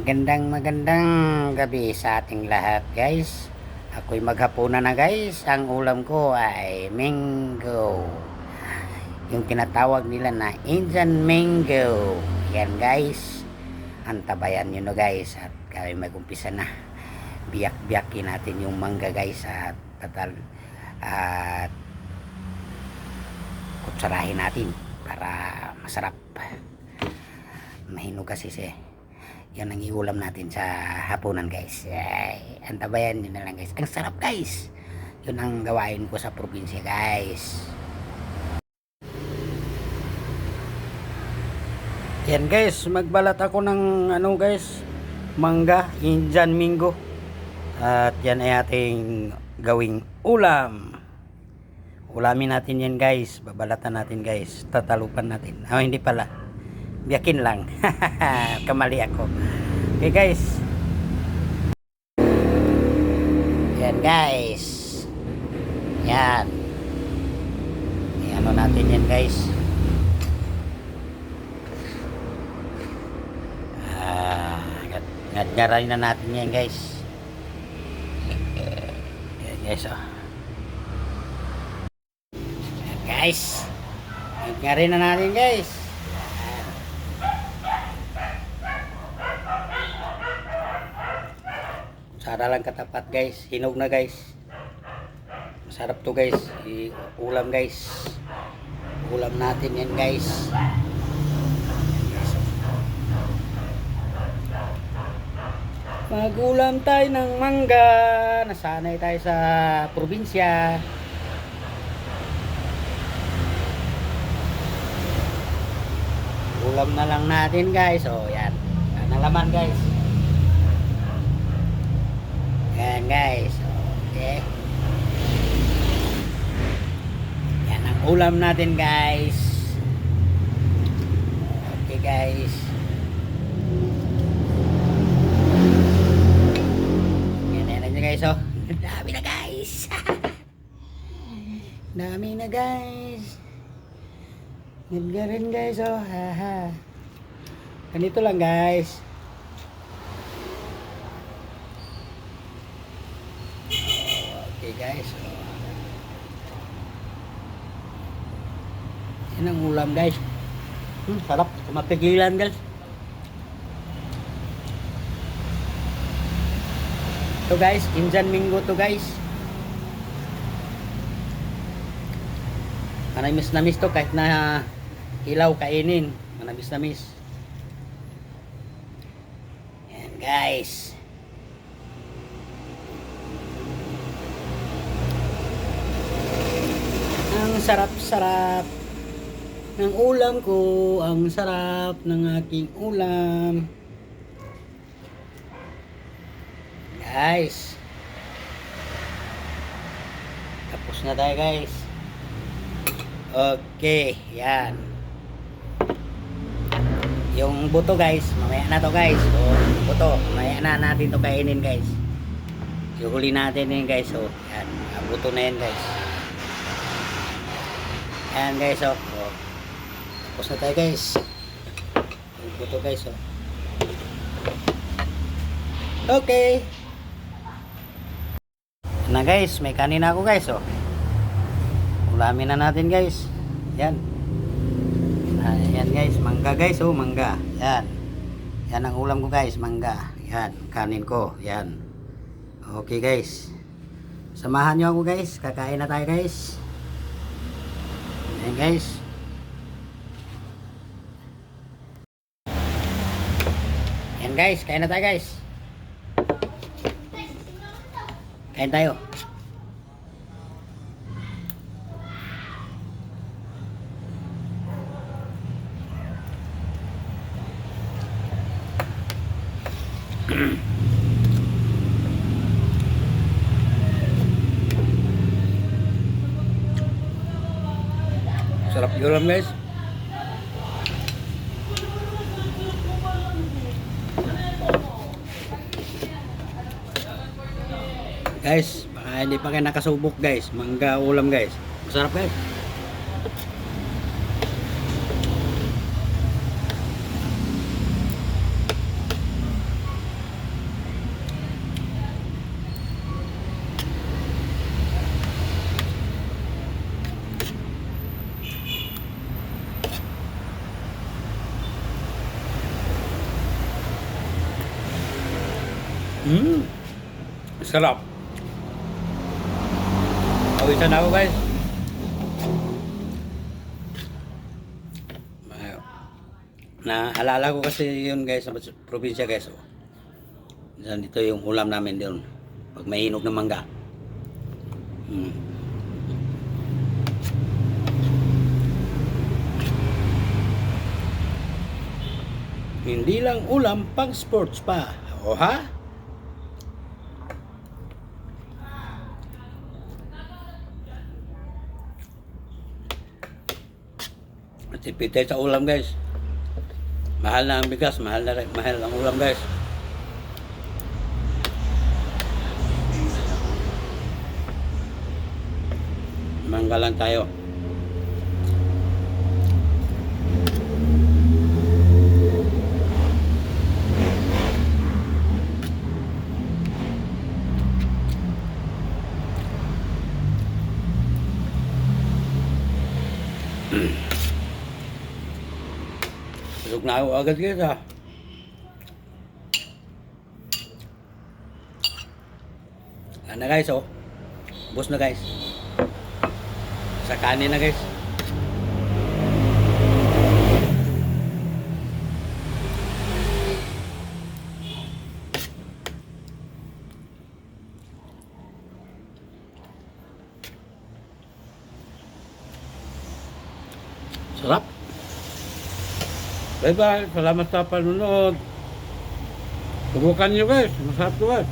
Magandang gabi sa ating lahat guys. Ako'y maghapunan na guys. Ang ulam ko ay mango. Yung tinatawag nila na Indian mango. Yan guys. Antabayan nyo na guys. At kami mag-umpisa na. Biyak-biyakin natin yung mangga guys. At kutsarahin natin para masarap. Mahinog kasi siya. Yan ang iulam natin sa hapunan guys. Ay, antabayan nyo na lang guys. Ang sarap guys. Yun ang gawain ko sa probinsya guys. Yan guys, magbalat ako ng ano guys, mangga, Indian mango. At yan ay ating gawing ulam. Ulamin natin yan guys. Babalatan natin guys. Tatalupan natin. Oh, hindi pala. Biyakin lang. Kamali ako. Okay guys. Yan guys. Yan. Ano natin yan guys. Ngadgaray na natin yan guys. Yan guys oh. Yan guys. Ngadgaray na natin guys. Sara lang katapat guys. Hinog na guys. Masarap to guys. Ulam guys. Ulam natin yan guys. Magulam tayo ng mangga. Nasanay tayo sa probinsya. Ulam na lang natin guys. O yan. Yan ang laman guys. Yan guys. Okay. Yan ang ulam natin guys. Okay guys. Yan na nyo guys oh. Dami na guys. Dami na guys. Naggarin guys oh. Haha. Ganito lang guys. Okay guys. Yan ang ulam guys. Sarap. Mapigilan guys. Ito guys. Indian mango to guys. Manamis namis to kahit na ilaw kainin. Manamis namis. Yan guys. Ang sarap-sarap ng ulam ko. Ang sarap ng aking ulam. Guys. Tapos na tayo guys. Okay. Yan. Yung buto guys. Mamaya na to guys. So, buto. Mamaya na natin to kainin guys. Ihuli natin yun guys. So, yan. Buto na yan guys. Ayan guys oh. Tapos na tayo guys. Buto guys oh. Okay. Na guys, may kanina ako guys oh. Ulamin na natin guys. Yan. Ayan guys, mangga guys oh, mangga. Yan. Yan ang ulam ko guys, mangga. Yan, kanin ko. Yan. Okay guys. Samahan nyo ako guys. Kakain na tayo guys. Ayan guys. Ayan guys, kain na tayo guys. Kain tayo. Sarap ulam guys. Guys, baka hindi pa kayo nakasubok guys. Mangga ulam guys. Masarap guys. Mm. Sarap. Pawisan na ako guys. Naalala ko kasi yun guys sa probinsya guys. Oh. Dito yung ulam namin doon. Pag may hinog ng mangga. Mm. Hindi lang ulam, pang sports pa. O ha? Tipid tayo sa ulam guys. Mahal na ang bigas, mahal ang ulam guys. Mangga lang tayo. Busog na ako agad guys ha. Ano guys oh. Bus na guys. Sa kanin na guys. Sarap. Bye bye. Salamat sa panunod. Subukan nyo guys. Masarap to guys.